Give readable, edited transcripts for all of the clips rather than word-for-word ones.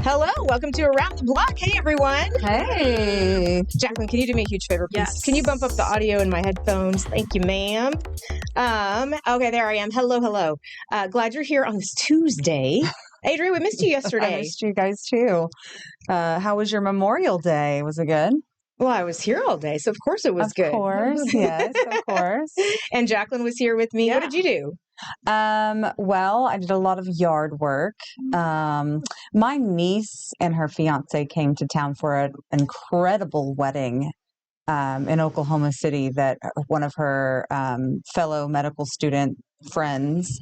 Hello, welcome to Around the Block. Hey, everyone. Hey. Jacqueline, can you do me a huge favor, please? Yes. Can you bump up the audio in my headphones? Thank you, ma'am. Okay, there I am. Hello. Glad you're here on this Tuesday. Adrienne, we missed you yesterday. I missed you guys too. How was your Memorial Day? Was it good? Well, I was here all day, so of course it was good. Of course, yes, of course. And Jacqueline was here with me. Yeah. What did you do? Well, I did a lot of yard work. My niece and her fiance came to town for an incredible wedding in Oklahoma City that one of her fellow medical student friends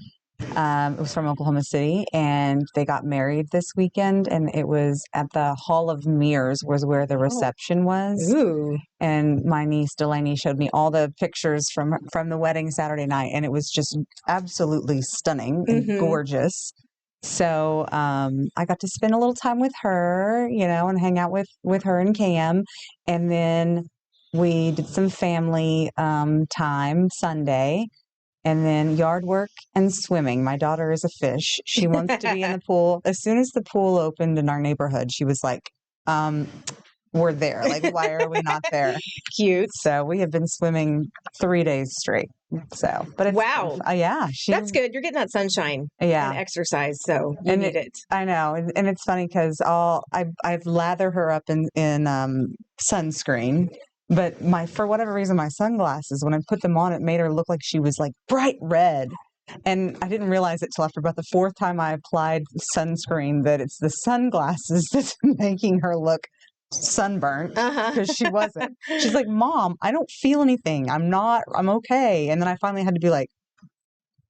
was from Oklahoma City, and they got married this weekend, and it was at the Hall of Mirrors was where the reception was. Ooh. And my niece Delaney showed me all the pictures from the wedding Saturday night, and it was just absolutely stunning and gorgeous. So I got to spend a little time with her, and hang out with her and Cam, and then we did some family time Sunday. And then yard work and swimming. My daughter is a fish. She wants to be in the pool. As soon as the pool opened in our neighborhood, she was like, we're there. Like, why are we not there? Cute. So we have been swimming 3 days straight. So, but it's, wow. Yeah. That's good. You're getting that sunshine and exercise. So you need it. I know. And it's funny because I've lather her up in sunscreen. But for whatever reason, my sunglasses, when I put them on, it made her look like she was like bright red. And I didn't realize it till after about the fourth time I applied sunscreen that it's the sunglasses that's making her look sunburnt because she wasn't. She's like, Mom, I don't feel anything. I'm okay. And then I finally had to be like,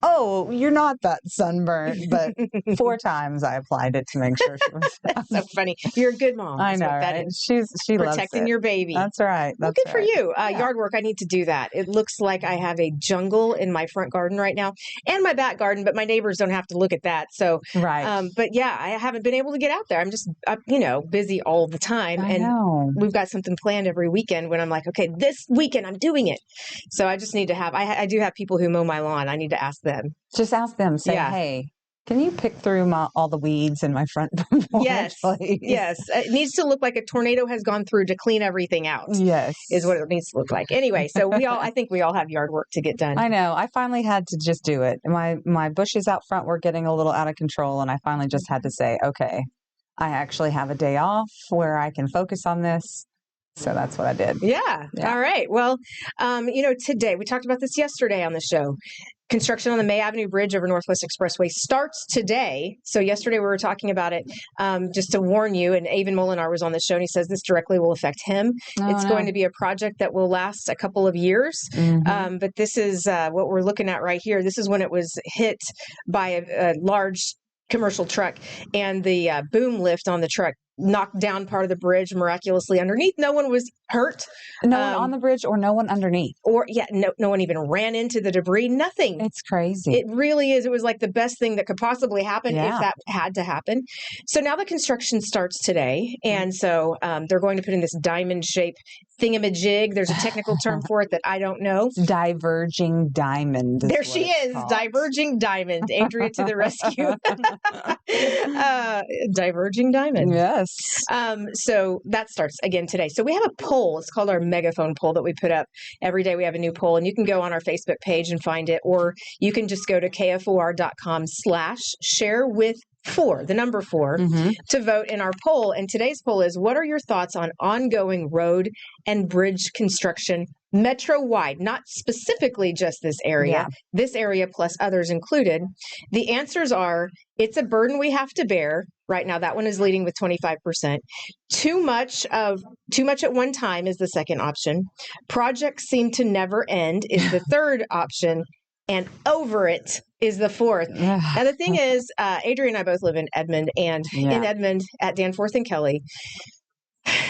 oh, you're not that sunburnt. But 4 times I applied it to make sure she was. That's so funny. You're a good mom. I know, right? She loves protecting your baby. That's right. Well, good for you. Yard work. I need to do that. It looks like I have a jungle in my front garden right now and my back garden, but my neighbors don't have to look at that. So, right. But yeah, I haven't been able to get out there. I'm just, busy all the time. I know. We've got something planned every weekend when I'm like, okay, this weekend I'm doing it. So I just need to have, I do have people who mow my lawn. I need to ask them. Just ask them, say, hey, can you pick through all the weeds in my front porch, yes, please? Yes. It needs to look like a tornado has gone through to clean everything out. Yes. Is what it needs to look like. Anyway, so I think we all have yard work to get done. I know. I finally had to just do it. My bushes out front were getting a little out of control, and I finally just had to say, okay, I actually have a day off where I can focus on this. So that's what I did. Yeah. All right. Well, today, we talked about this yesterday on the show. Construction on the May Avenue Bridge over Northwest Expressway starts today. So yesterday we were talking about it, just to warn you, and Avon Molinar was on the show, and he says this directly will affect him. It's going to be a project that will last a couple of years. But this is what we're looking at right here. This is when it was hit by a large commercial truck, and the boom lift on the truck knocked down part of the bridge miraculously underneath. No one was hurt. No one on the bridge or no one underneath. No one even ran into the debris. Nothing. It's crazy. It really is. It was like the best thing that could possibly happen if that had to happen. So now the construction starts today. And so they're going to put in this diamond shape thingamajig. There's a technical term for it that I don't know. Diverging diamond. There she is. Called. Diverging diamond. Adria to the rescue. Diverging diamond. Yes. So that starts again today. So we have a poll. It's called our megaphone poll that we put up. Every day we have a new poll, and you can go on our Facebook page and find it, or you can just go to kfor.com/share-with-4, the number 4, to vote in our poll. And today's poll is, what are your thoughts on ongoing road and bridge construction metro-wide, not specifically just this area, this area plus others included? The answers are, it's a burden we have to bear. Right now, that one is leading with 25%. Too much at one time is the second option. Projects seem to never end is the third option. And over it is the fourth. And the thing is, Adrienne and I both live in Edmond, and in Edmond at Danforth and Kelly,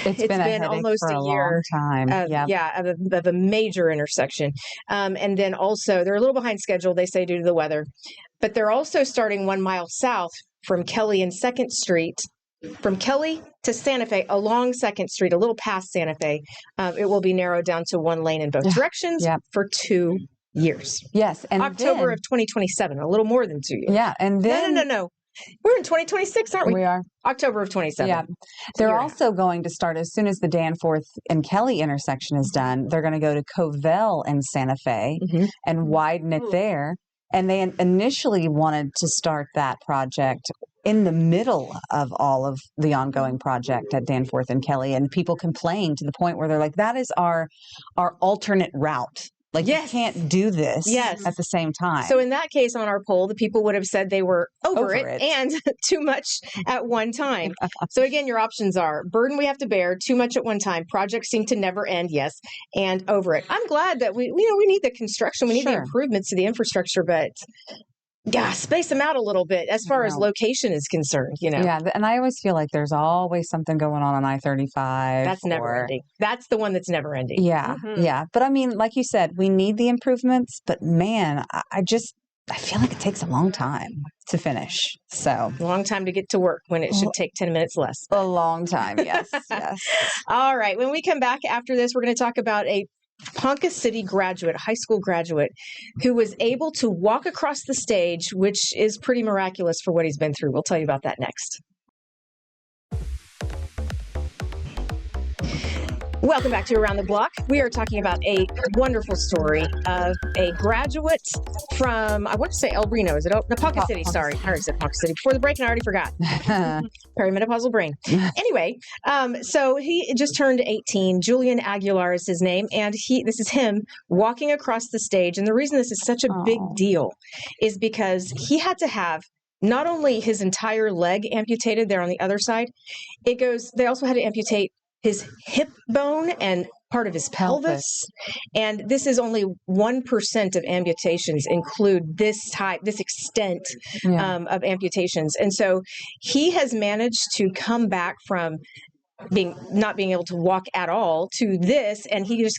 it's been almost for a year time. Of a major intersection. And then also, they're a little behind schedule, they say, due to the weather. But they're also starting 1 mile south from Kelly and 2nd Street, from Kelly to Santa Fe, along 2nd Street, a little past Santa Fe. It will be narrowed down to 1 lane in both directions for 2 years. Yes. And October of 2027, a little more than 2 years. Yeah. And then No. We're in 2026, aren't we? We are. October of 27. Yeah. They're also going to start, as soon as the Danforth and Kelly intersection is done, they're going to go to Covell and Santa Fe and widen it there. And they initially wanted to start that project in the middle of all of the ongoing project at Danforth and Kelly. And people complained to the point where they're like, that is our alternate route. Like, you can't do this at the same time. So in that case, on our poll, the people would have said they were over it and too much at one time. So again, your options are burden we have to bear, too much at one time, projects seem to never end, yes, and over it. I'm glad that we need the construction, we need the improvements to the infrastructure, but space them out a little bit as far as location is concerned, Yeah, and I always feel like there's always something going on I-35. That's never ending. That's the one that's never ending. Yeah, yeah. But I mean, like you said, we need the improvements, but man, I feel like it takes a long time to finish. So a long time to get to work when it should take 10 minutes less. A long time, yes, yes. All right, when we come back after this, we're going to talk about a Ponca City graduate, high school graduate, who was able to walk across the stage, which is pretty miraculous for what he's been through. We'll tell you about that next. Welcome back to Around the Block. We are talking about a wonderful story of a graduate from, I want to say El Reno. Is it Ponca City? Sorry. I already said Ponca City before the break and I already forgot. Perimenopausal brain. Anyway, so he just turned 18. Julian Aguilar is his name. And this is him walking across the stage. And the reason this is such a big deal is because he had to have not only his entire leg amputated there on the other side, they also had to amputate his hip bone and part of his pelvis. And this is only 1% of amputations include this extent of amputations. And so he has managed to come back from not being able to walk at all to this, and he just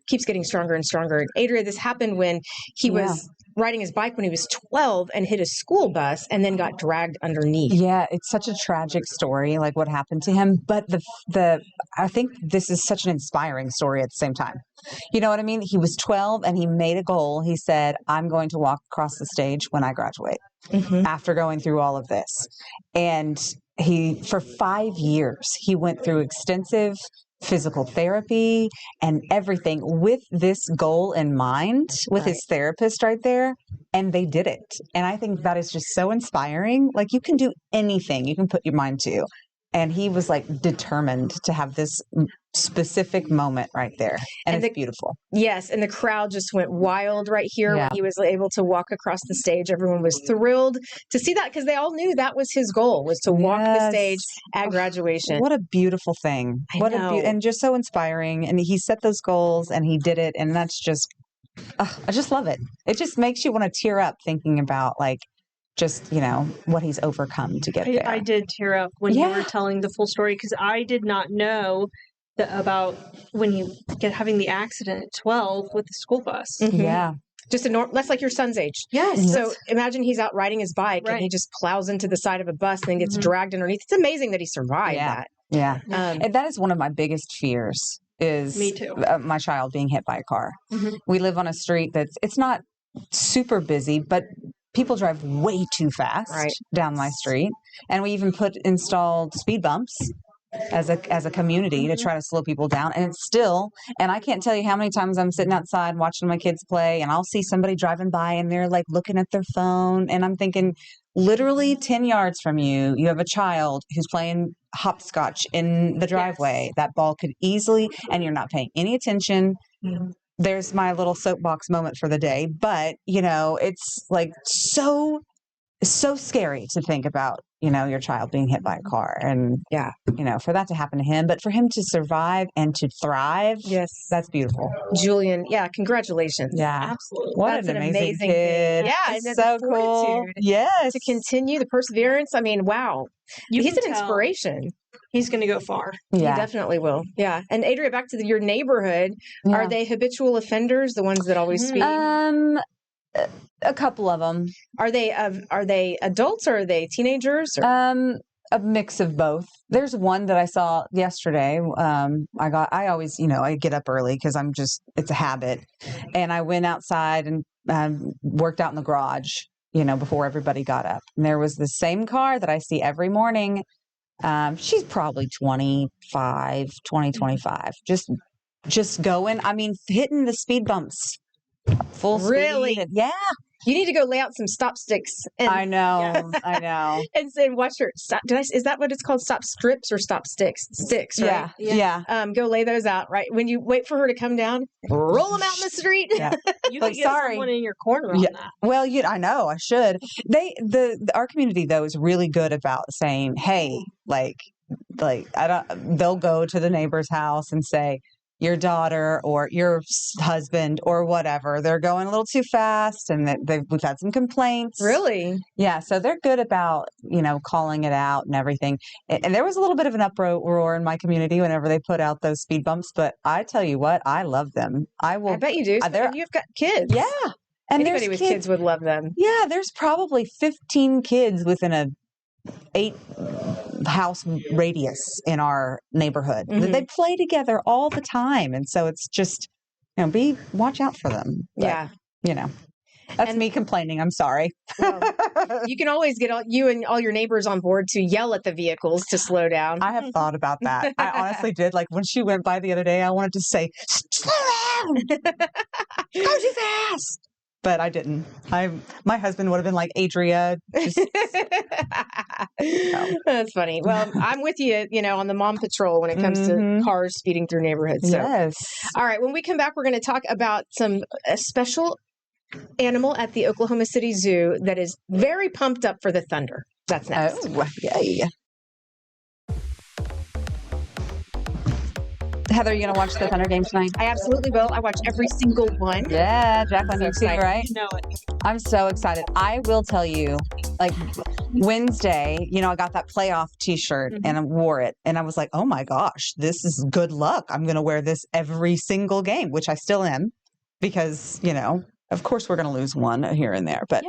keeps getting stronger and stronger. And Adria, this happened when he was riding his bike when he was 12 and hit a school bus and then got dragged underneath. Yeah, it's such a tragic story, like what happened to him. But I think this is such an inspiring story at the same time. You know what I mean? He was 12 and he made a goal. He said, I'm going to walk across the stage when I graduate after going through all of this. And for 5 years, he went through extensive physical therapy and everything with this goal in mind, with his therapist right there. And they did it. And I think that is just so inspiring. Like, you can do anything you can put your mind to. And he was like determined to have this specific moment right there. And it's beautiful. Yes. And the crowd just went wild right here when he was able to walk across the stage. Everyone was thrilled to see that because they all knew that was his goal, was to walk the stage at graduation. What a beautiful thing. And just so inspiring. And he set those goals and he did it. And that's just, I just love it. It just makes you want to tear up thinking about just, what he's overcome to get there. I did tear up when you were telling the full story because I did not know about when you having the accident at 12 with the school bus. Yeah. Just that's like your son's age. Yes. So imagine he's out riding his bike and he just plows into the side of a bus and then gets dragged underneath. It's amazing that he survived that. Yeah. And that is one of my biggest fears is me too. My child being hit by a car. We live on a street it's not super busy, but people drive way too fast down my street. And we even installed speed bumps as a community to try to slow people down. And it's still, and I can't tell you how many times I'm sitting outside watching my kids play and I'll see somebody driving by and they're like looking at their phone. And I'm thinking, literally 10 yards from you, you have a child who's playing hopscotch in the driveway. That ball could easily, and you're not paying any attention. There's my little soapbox moment for the day. But, it's like so scary to think about, your child being hit by a car and, for that to happen to him. But for him to survive and to thrive, that's beautiful. Julian, congratulations. Yeah. Absolutely. What an amazing kid. Yeah. It's so cool. Yes. To continue the perseverance. I mean, wow. He's an inspiration. He's going to go far. Yeah. He definitely will. Yeah. And Adria, back to your neighborhood, are they habitual offenders, the ones that always speed? A couple of them. Are they adults or are they teenagers? Or? A mix of both. There's one that I saw yesterday. I always, I get up early because it's a habit. And I went outside and worked out in the garage, before everybody got up. And there was the same car that I see every morning. She's probably 25, just going. I mean, hitting the speed bumps full Really? speed. Yeah. You need to go lay out some stop sticks. And, I know. I know. And watch her stop. Is that what it's called? Stop strips or stop sticks? Sticks, right? Yeah. Go lay those out, right? When you wait for her to come down, roll them out in the street. Yeah. You can get someone in your corner on that. Well, I know I should. Our community though is really good about saying, hey, like they'll go to the neighbor's house and say, your daughter or your husband or whatever, they're going a little too fast, and we've had some complaints. Really? Yeah. So they're good about, calling it out and everything. And there was a little bit of an uproar in my community whenever they put out those speed bumps, but I tell you what, I love them. I bet you do. You've got kids. Yeah. And anybody with kids would love them. Yeah. There's probably 15 kids within a 8 house radius in our neighborhood. Mm-hmm. They play together all the time. And so it's just, watch out for them. But, that's me complaining. I'm sorry. Well, you can always get you and all your neighbors on board to yell at the vehicles to slow down. I have thought about that. I honestly did. Like when she went by the other day, I wanted to say, slow down, go too fast. But I didn't. My husband would have been like, Adria. That's funny. Well, I'm with you, on the mom patrol when it comes to cars speeding through neighborhoods. So. Yes. All right. When we come back, we're going to talk about some special animal at the Oklahoma City Zoo that is very pumped up for the Thunder. That's next. Oh, yay. Heather, are you going to watch the Thunder game tonight? I absolutely will. I watch every single one. Yeah, Jacqueline, you too, right? No. I'm so excited. I will tell you, like Wednesday, I got that playoff t-shirt and I wore it. And I was like, oh my gosh, this is good luck. I'm going to wear this every single game, which I still am because, of course we're going to lose one here and there. But,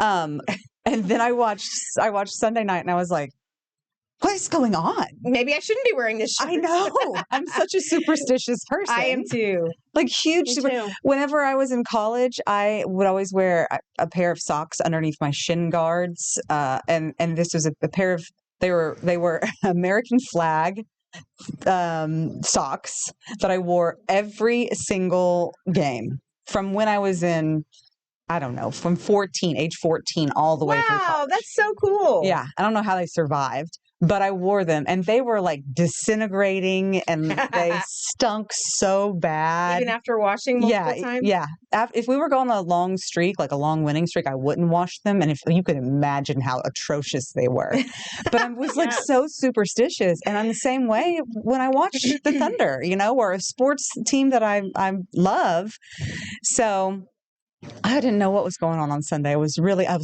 and then I watched Sunday night and I was like, what is going on? Maybe I shouldn't be wearing this shirt. I know. I'm such a superstitious person. I am too. Like huge. Whenever I was in college, I would always wear a pair of socks underneath my shin guards. And this was a pair of, they were American flag socks that I wore every single game from when I was in, I don't know, from age 14 all the way through college. Wow, that's so cool. Yeah. I don't know how they survived. But I wore them and they were like disintegrating and they stunk so bad. Even after washing multiple times? Yeah. If we were going on a long streak, like a long winning streak, I wouldn't wash them. And if you could imagine how atrocious they were. But I was like so superstitious. And I'm the same way when I watch the Thunder, or a sports team that I love. So I didn't know what was going on Sunday. I was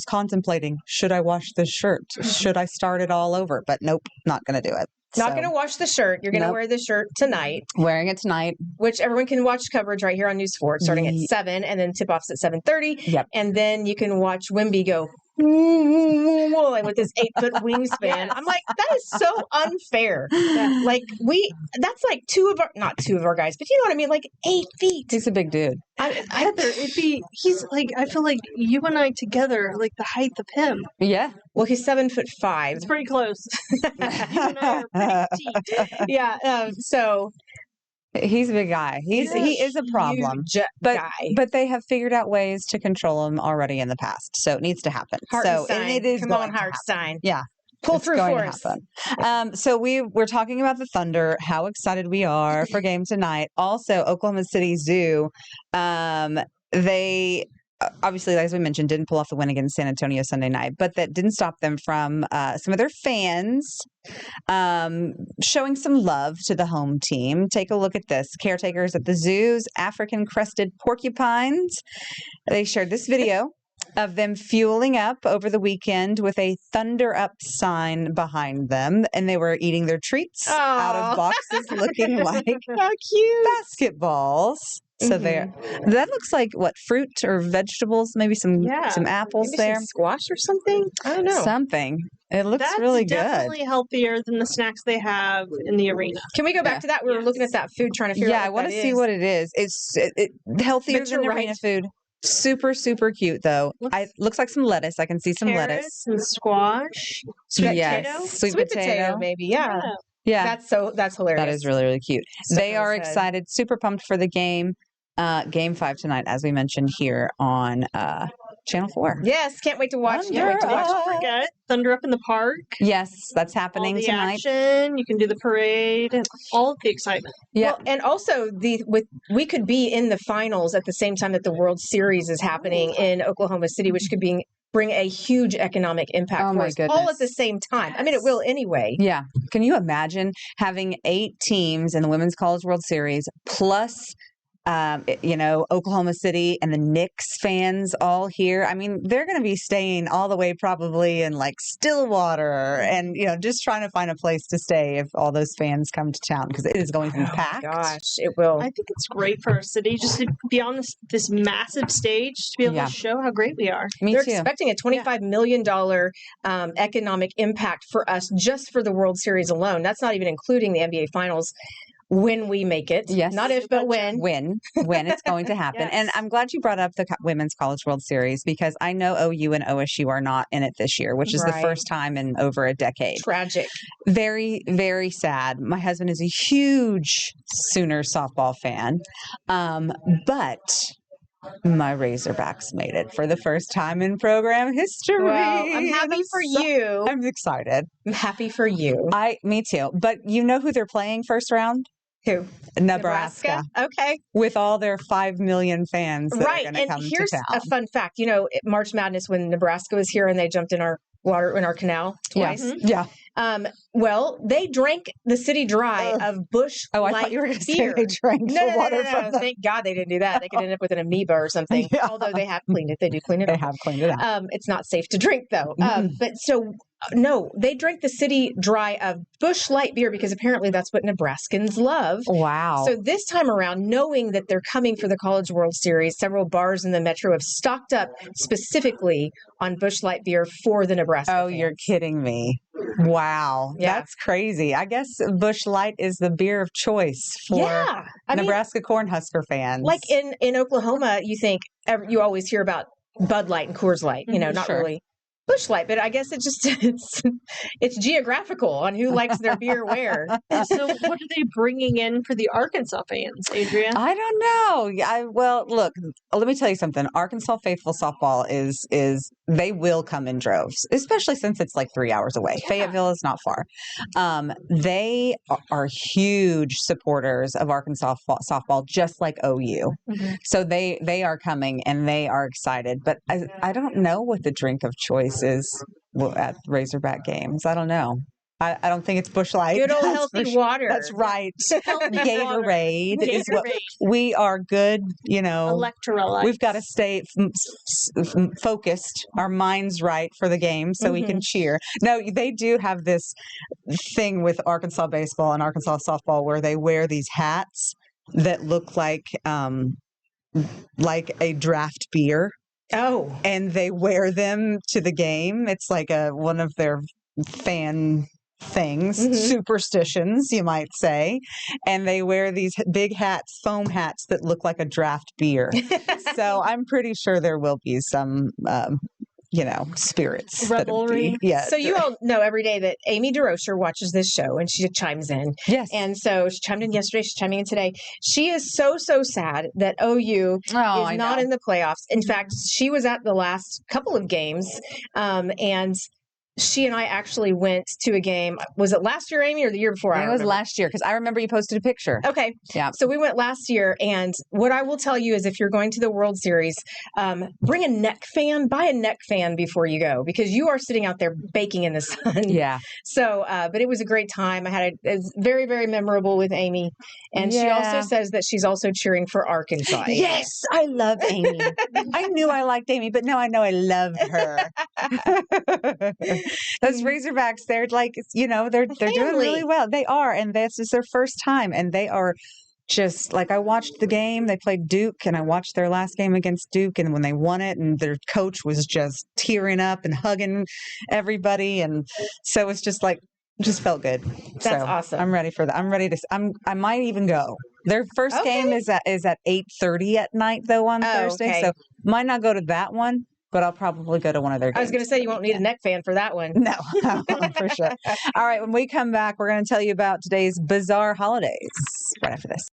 contemplating, should I wash this shirt? Should I start it all over? But nope, not going to do it. Not going to wash the shirt. You're going to wear the shirt tonight. Wearing it tonight. Which everyone can watch coverage right here on News 4 starting at 7 and then tip-offs at 7:30. Yep. And then you can watch Wimby go with his 8-foot wingspan. Yes. I'm like, that is so unfair. That's like not two of our guys, but you know what I mean? Like 8 feet. He's a big dude. He's like, I feel like you and I together, like the height of him. Yeah. Well, he's 7'5". It's pretty close. You and I are pretty deep. Yeah. So he's a big guy. He is a problem. But they have figured out ways to control him already in the past. So it needs to happen. It is. Come on, Hartenstein. Yeah. Pull through for us. So we're talking about the Thunder, how excited we are for game tonight. Also, Oklahoma City Zoo, they obviously, as we mentioned, didn't pull off the win against San Antonio Sunday night, but that didn't stop them from some of their fans showing some love to the home team. Take a look at this. Caretakers at the zoo's African crested porcupines. They shared this video of them fueling up over the weekend with a Thunder Up sign behind them. And they were eating their treats out of boxes looking like how cute basketballs. So that looks like what, fruit or vegetables, maybe some apples, maybe there. Some squash or something? I don't know. Something. It looks really good. That's definitely healthier than the snacks they have in the arena. Can we go back to that? We were looking at that food, trying to figure out what I want to see what it is. It's healthier than arena food. Super, super cute though. Looks like some lettuce. I can see some lettuce and squash, sweet potato, sweet potato, maybe. Yeah. Yeah. That's hilarious. That is really, really cute. They are excited, super pumped for the game. Game 5 tonight, as we mentioned here on Channel 4. Yes, can't wait to watch. Forget Thunder Up in the Park. Yes, that's happening all the tonight. Action, you can do the parade, all of the excitement. Yeah, well, and also we could be in the finals at the same time that the World Series is happening in Oklahoma City, which could bring a huge economic impact for us all at the same time. I mean, it will anyway. Yeah. Can you imagine having 8 teams in the Women's College World Series plus Oklahoma City and the Knicks fans all here? I mean, they're going to be staying all the way probably in like Stillwater and, just trying to find a place to stay if all those fans come to town because it is going to be packed. Gosh, it will. I think it's great for our city just to be on this massive stage to be able to show how great we are. They're expecting a $25 million economic impact for us just for the World Series alone. That's not even including the NBA Finals. When we make it. Yes. Not if, but when. When it's going to happen. Yes. And I'm glad you brought up the Women's College World Series because I know OU and OSU are not in it this year, which is the first time in over a decade. Tragic. Very, very sad. My husband is a huge Sooner softball fan. But my Razorbacks made it for the first time in program history. Well, I'm happy for you. I'm excited. I'm happy for you. Me too. But you know who they're playing first round? Who? Nebraska. Okay. With all their 5 million fans that are going to come to town. And here's a fun fact. March Madness when Nebraska was here and they jumped in our water in our canal twice. Yeah. Well, they drank the city dry of Busch Light I thought you were going to say beer. they drank the water from them. Thank God they didn't do that. They could end up with an amoeba or something. Yeah. Although they have cleaned it. They do clean it up. They have cleaned it up. It's not safe to drink, though. No, they drank the city dry of Busch Light beer because apparently that's what Nebraskans love. Wow. So this time around, knowing that they're coming for the College World Series, several bars in the metro have stocked up specifically on Busch Light beer for the Nebraska fans. You're kidding me. Wow. Yeah. That's crazy. I guess Busch Light is the beer of choice for Nebraska Cornhusker fans. Like in Oklahoma, you always hear about Bud Light and Coors Light, not really Busch Light, but I guess it's geographical on who likes their beer where. So what are they bringing in for the Arkansas fans, Adria? I don't know. Well, look, let me tell you something. Arkansas Faithful softball is they will come in droves, especially since it's like 3 hours away. Yeah. Fayetteville is not far. They are huge supporters of Arkansas softball, just like OU. Mm-hmm. So they are coming and they are excited. But I don't know what the drink of choice is at Razorback games. I don't know. I don't think it's Busch Light. Good old healthy water. That's right. Gatorade is what we are good. Electrolytes. We've got to stay focused, our minds right for the game so we can cheer. No, they do have this thing with Arkansas baseball and Arkansas softball where they wear these hats that look like a draft beer. Oh. And they wear them to the game. It's like one of their fan things, superstitions, you might say. And they wear these big hats, foam hats that look like a draft beer. So I'm pretty sure there will be some spirits. Revelry. So you all know every day that Amy DeRocher watches this show and she chimes in. Yes. And so she chimed in yesterday. She's chiming in today. She is so sad that OU is not in the playoffs. In fact, she was at the last couple of games and she and I actually went to a game. Was it last year, Amy, or the year before? It was last year because I remember you posted a picture. Okay. Yeah. So we went last year. And what I will tell you is if you're going to the World Series, bring a neck fan, buy a neck fan before you go because you are sitting out there baking in the sun. Yeah. So, but it was a great time. It was very, very memorable with Amy. And she also says that she's also cheering for Arkansas. Yes. I love Amy. I knew I liked Amy, but now I know I love her. Those Razorbacks, they're like, they're doing really well. They are. And this is their first time. And they are just like, I watched the game. They played Duke and I watched their last game against Duke. And when they won it and their coach was just tearing up and hugging everybody. And so it's just like, just felt good. That's awesome. I'm ready for that. I might even go. Their first game is at 8:30 at night though on Thursday. Okay. So Might not go to that one, but I'll probably go to one of their games. I was going to say, you won't need a neck fan for that one. No, for sure. All right, when we come back, we're going to tell you about today's bizarre holidays right after this.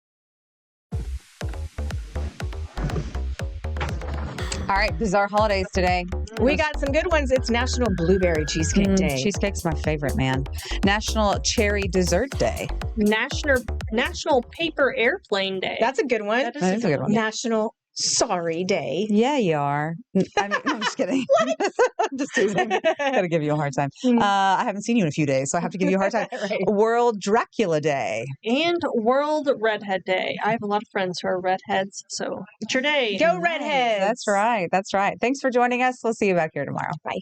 All right, bizarre holidays today. We got some good ones. It's National Blueberry Cheesecake Day. Cheesecake's my favorite, man. National Cherry Dessert Day. National Paper Airplane Day. That's a good one. That is a good one. National Sorry Day. Yeah, you are. I mean, I'm just kidding. I'm just teasing. Gotta give you a hard time. I haven't seen you in a few days, so I have to give you a hard time. Right. World Dracula Day. And World Redhead Day. I have a lot of friends who are redheads, so it's your day. Go Redheads. That's right. That's right. Thanks for joining us. We'll see you back here tomorrow. Bye.